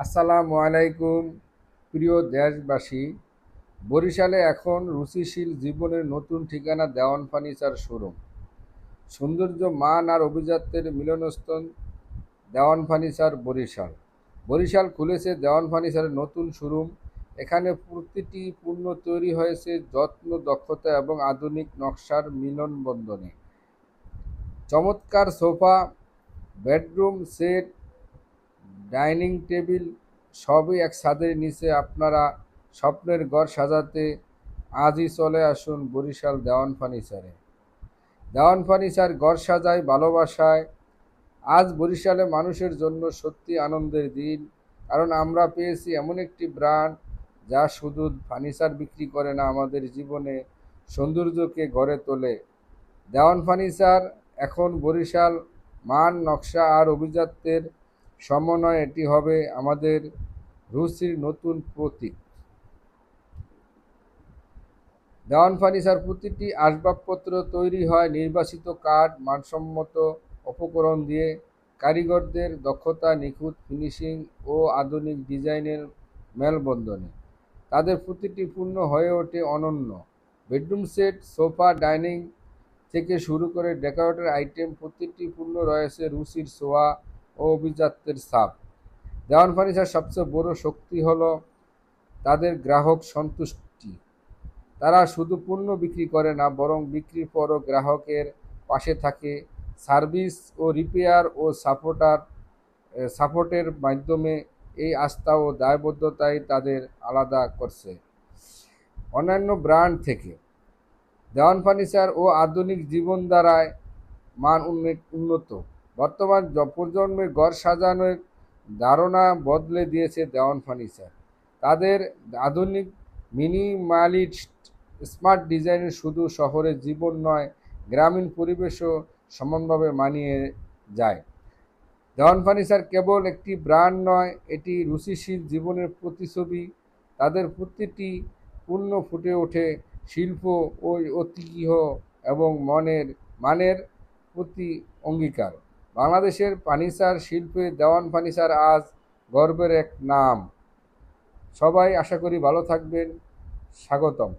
আসসালামু আলাইকুম প্রিয় দেশবাসী। বরিশালে এখন রুচিশীল জীবনের নতুন ঠিকানা দেওয়ান ফার্নিচার শোরুম। সৌন্দর্য, মান আর অভিজাত্যের মিলনস্থল দেওয়ান ফার্নিচার বরিশাল। বরিশাল খুলেছে দেওয়ান ফার্নিচারের নতুন শোরুম। এখানে প্রতিটি পণ্য তৈরি হয়েছে যত্ন, দক্ষতা এবং আধুনিক নকশার মিলনবন্ধনে। চমৎকার sofa, bedroom set, dining table সবই এক ছাদের নিচে। আপনারা স্বপ্নের ঘর সাজাতে আজই চলে আসুন বরিশাল দেওয়ান ফার্নিচারে। দেওয়ান ফার্নিচার ঘর সাজায় ভালোবাসায়। আজ বরিশালে মানুষের জন্য সত্যি আনন্দের দিন, কারণ আমরা পেয়েছি এমন একটি ব্র্যান্ড যা শুধু ফার্নিচার বিক্রি করে না, আমাদের জীবনে সৌন্দর্যকে গড়ে তোলে। দেওয়ান ফার্নিচার এখন বরিশাল। মান, নকশা আর অভিজাত্যের সমন্বয়ে এটি হবে আমাদের রুচির নতুন প্রতীক। দেওয়ান ফার্নিচার প্রতিটি আসবাবপত্র তৈরি হয় নির্বাচিত কাঠ, মানসম্মত উপকরণ দিয়ে। কারিগরদের দক্ষতা, নিখুঁত ফিনিশিং ও আধুনিক ডিজাইনের মেলবন্ধনে তাদের প্রতিটি পণ্য হয়ে ওঠে অনন্য। বেডরুম সেট, সোফা, ডাইনিং থেকে শুরু করে ডেকোরেটর আইটেম, প্রতিটি পণ্য রয়েছে রুচির ছোঁয়া ও অভিজাত্যের ছাপ। দেওয়ান ফার্নিচার সবচেয়ে বড় শক্তি হলো তাদের গ্রাহক সন্তুষ্টি। তারা শুধু পণ্য বিক্রি করে না, বরং বিক্রির পরও গ্রাহকের পাশে থাকে। সার্ভিস ও রিপেয়ার ও সাপোর্টের মাধ্যমে এই আস্থা ও দায়বদ্ধতাই তাদের আলাদা করছে অন্যান্য ব্র্যান্ড থেকে। দেওয়ান ফার্নিচার ও আধুনিক জীবনধারায় মান উন্নত। বর্তমান প্রজন্মের ঘর সাজানোর ধারণা বদলে দিয়েছে দেওয়ান ফার্নিচার। তাদের আধুনিক মিনিমালিস্ট স্মার্ট ডিজাইন শুধু শহরের জীবন নয়, গ্রামীণ পরিবেশও সমানভাবে মানিয়ে যায়। দেওয়ান ফার্নিচার কেবল একটি ব্র্যান্ড নয়, এটি রুচিশীল জীবনের প্রতিছবি। তাদের প্রতিটি পণ্য ফুটে ওঠে শিল্প ও ঐতিহ্য এবং মানের প্রতি অঙ্গীকার। বাংলাদেশের ফার্নিচার শিল্পে দেওয়ান ফার্নিচার আজ গর্বের এক নাম। সবাই আশা করি ভালো থাকবেন। স্বাগতম।